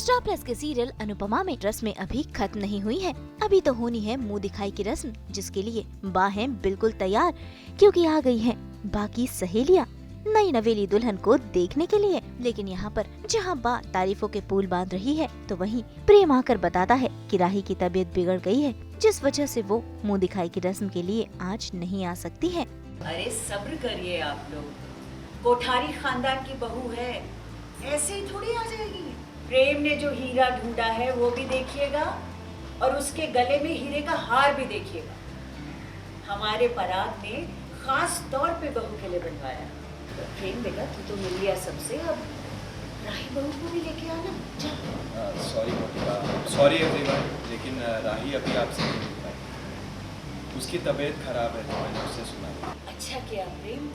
Star plus के serial Anupama में रस्में अभी खत्म नहीं हुई हैं। अभी तो होनी है मुंह दिखाई की रस्म, जिसके लिए बाहें बिल्कुल तैयार, क्योंकि आ गई हैं बाकी सहेलियां नई नवेली दुल्हन को देखने के लिए। लेकिन यहाँ पर जहाँ बा तारीफों के पुल बांध रही है, तो वहीं प्रेम आकर बताता है कि राही की तबीयत बिगड़ गई है, जिस वजह से वो मुंह दिखाई की रस्म के लिए आज नहीं आ सकती है। अरे सब्र करिए आप लोग, कोठारी खानदान की बहू है, ऐसे ही थोड़ी आ जाएगी। प्रेम ने जो हीरा ढूंढा है वो भी देखिएगा और उसके गले में हीरे का हार भी देखिएगा। हमारे पराग ने खास तौर पे बहू के लिए बनवाया। तो प्रेम बेटा, तू तो मिल लिया सबसे, अब राही बहू को भी लेके आना। सॉरी एवरीवन, लेकिन राही अभी आपसे नहीं मिल पाई। उसकी तबीयत खराब है तो मैंने उससे सुना। अच्छा किया प्रेम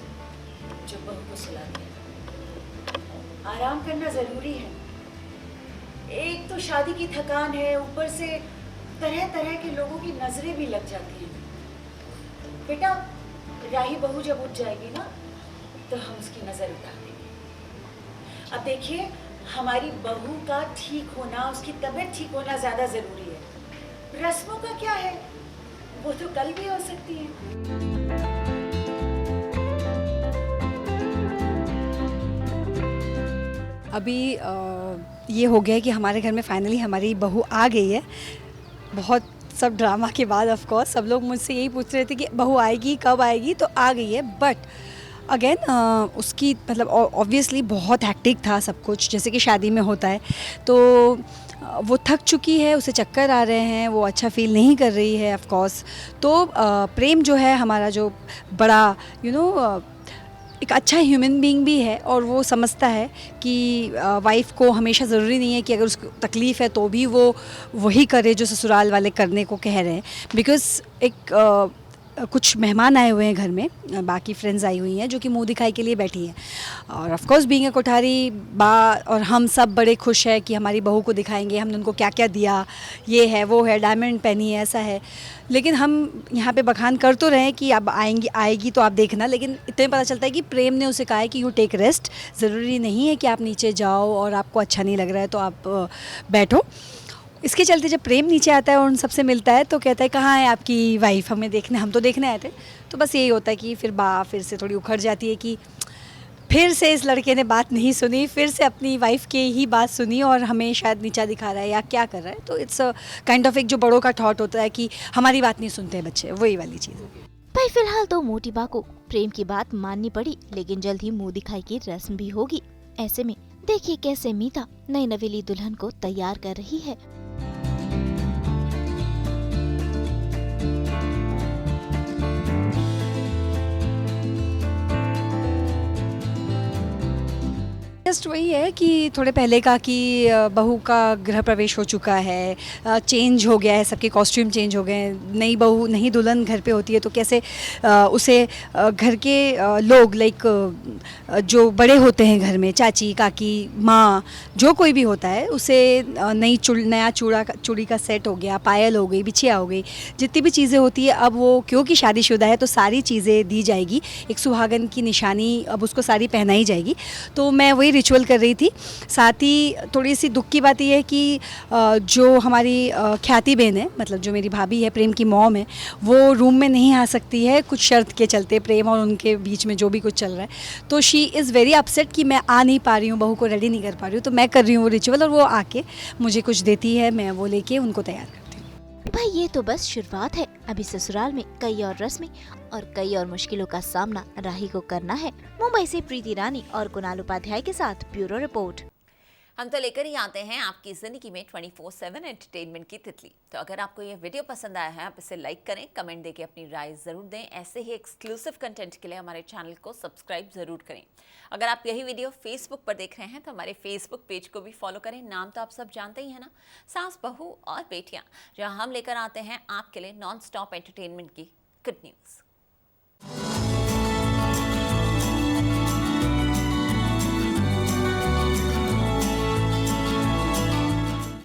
जो बहू को सुला दिया। आराम करना जरूरी है। एक तो शादी की थकान है, ऊपर से तरह तरह के लोगों की नजरें भी लग जाती हैं। बेटा, राही बहू जब उठ जाएगी ना, तो हम उसकी नजर उतार देंगे। अब देखिए, हमारी बहू का ठीक होना, उसकी तबीयत ठीक होना ज्यादा जरूरी है। रस्मों का क्या है, वो तो कल भी हो सकती है। अभी ये हो गया है कि हमारे घर में फाइनली हमारी बहू आ गई है। बहुत सब ड्रामा के बाद ऑफ कोर्स सब लोग मुझसे यही पूछ रहे थे कि बहू आएगी कब आएगी, तो आ गई है। बट अगेन उसकी मतलब ऑब्वियसली बहुत हेक्टिक था सब कुछ, जैसे कि शादी में होता है। तो वो थक चुकी है, उसे चक्कर आ रहे हैं, वो अच्छा फील नहीं कर रही है ऑफ कोर्स। तो प्रेम जो है हमारा जो बड़ा एक अच्छा ह्यूमन बीइंग भी है, और वो समझता है कि वाइफ को हमेशा ज़रूरी नहीं है कि अगर उसको तकलीफ़ है तो भी वो वही करे जो ससुराल वाले करने को कह रहे हैं। बिकॉज़ एक कुछ मेहमान आए हुए हैं घर में, बाकी फ्रेंड्स आई हुई हैं जो कि मुंह दिखाई के लिए बैठी हैं। और of course being a Kothari बा और हम सब बड़े खुश हैं कि हमारी बहू को दिखाएंगे, हमने उनको क्या क्या दिया, ये है वो है, डायमंड पहनी है, ऐसा है। लेकिन हम यहाँ पे बखान कर तो रहे हैं कि अब आएगी तो आप देखना, लेकिन इतने पता चलता है कि प्रेम ने उसे कहा है कि यू टेक रेस्ट, ज़रूरी नहीं है कि आप नीचे जाओ और आपको अच्छा नहीं लग रहा है तो आप बैठो। इसके चलते जब प्रेम नीचे आता है और उन सबसे मिलता है तो कहता है कहाँ है आपकी वाइफ, हम तो देखने आए थे। तो बस यही होता है कि फिर से थोड़ी उखड़ जाती है कि फिर से इस लड़के ने बात नहीं सुनी, फिर से अपनी वाइफ की ही बात सुनी और हमें शायद नीचा दिखा रहा है या क्या कर रहा है। तो इट्स काइंड ऑफ एक जो बड़ों का थॉट होता है कि हमारी बात नहीं सुनते हैं बच्चे, वही वाली चीज़ है। भाई फिलहाल तो मोटी बा को प्रेम की बात माननी पड़ी, लेकिन जल्द ही मुंह दिखाई की रस्म भी होगी। ऐसे में देखिए कैसे मीता नई नवेली दुल्हन को तैयार कर रही है। जस्ट वही है कि थोड़े पहले का कि बहू का गृह प्रवेश हो चुका है, चेंज हो गया है, सबके कॉस्ट्यूम चेंज हो गए हैं। नई बहू नई दुल्हन घर पे होती है तो कैसे उसे घर के लोग लाइक जो बड़े होते हैं घर में, चाची काकी माँ, जो कोई भी होता है, उसे नया चूड़ी का सेट हो गया, पायल हो गई, बिछिया हो गई, जितनी भी चीज़ें होती है अब वो क्योंकि शादीशुदा है तो सारी चीज़ें दी जाएगी। एक सुहागन की निशानी अब उसको सारी पहनाई जाएगी। तो मैं वही रिचुअल कर रही थी। साथ ही थोड़ी सी दुख की बात यह है कि जो हमारी ख्याति बहन है, मतलब जो मेरी भाभी है, प्रेम की मॉम है, वो रूम में नहीं आ सकती है कुछ शर्त के चलते, प्रेम और उनके बीच में जो भी कुछ चल रहा है। तो शी इज़ वेरी अपसेट कि मैं आ नहीं पा रही हूँ, बहू को रेडी नहीं कर पा रही हूँ। तो मैं कर रही हूँ वो रिचुअल और वो आके मुझे कुछ देती है, मैं वो लेके उनको तैयार करती हूँ। भाई ये तो बस शुरुआत है, अभी ससुराल में कई और रस्में और कई और मुश्किलों का सामना राही को करना है। मुंबई से प्रीति रानी और कुणाल उपाध्याय के साथ ब्यूरो रिपोर्ट। हम तो लेकर ही आते हैं आपकी जिंदगी में 24/7 एंटरटेनमेंट की तितली। तो अगर आपको ये वीडियो पसंद आया है, आप इसे लाइक करें, कमेंट देके अपनी राय जरूर दें। ऐसे ही एक्सक्लूसिव कंटेंट के लिए हमारे चैनल को सब्सक्राइब जरूर करें। अगर आप यही वीडियो फेसबुक पर देख रहे हैं तो हमारे फेसबुक पेज को भी फॉलो करें। नाम तो आप सब जानते ही है ना, सास बहू और बेटियां, जहां हम लेकर आते हैं आपके लिए नॉन स्टॉप एंटरटेनमेंट की गुड न्यूज़।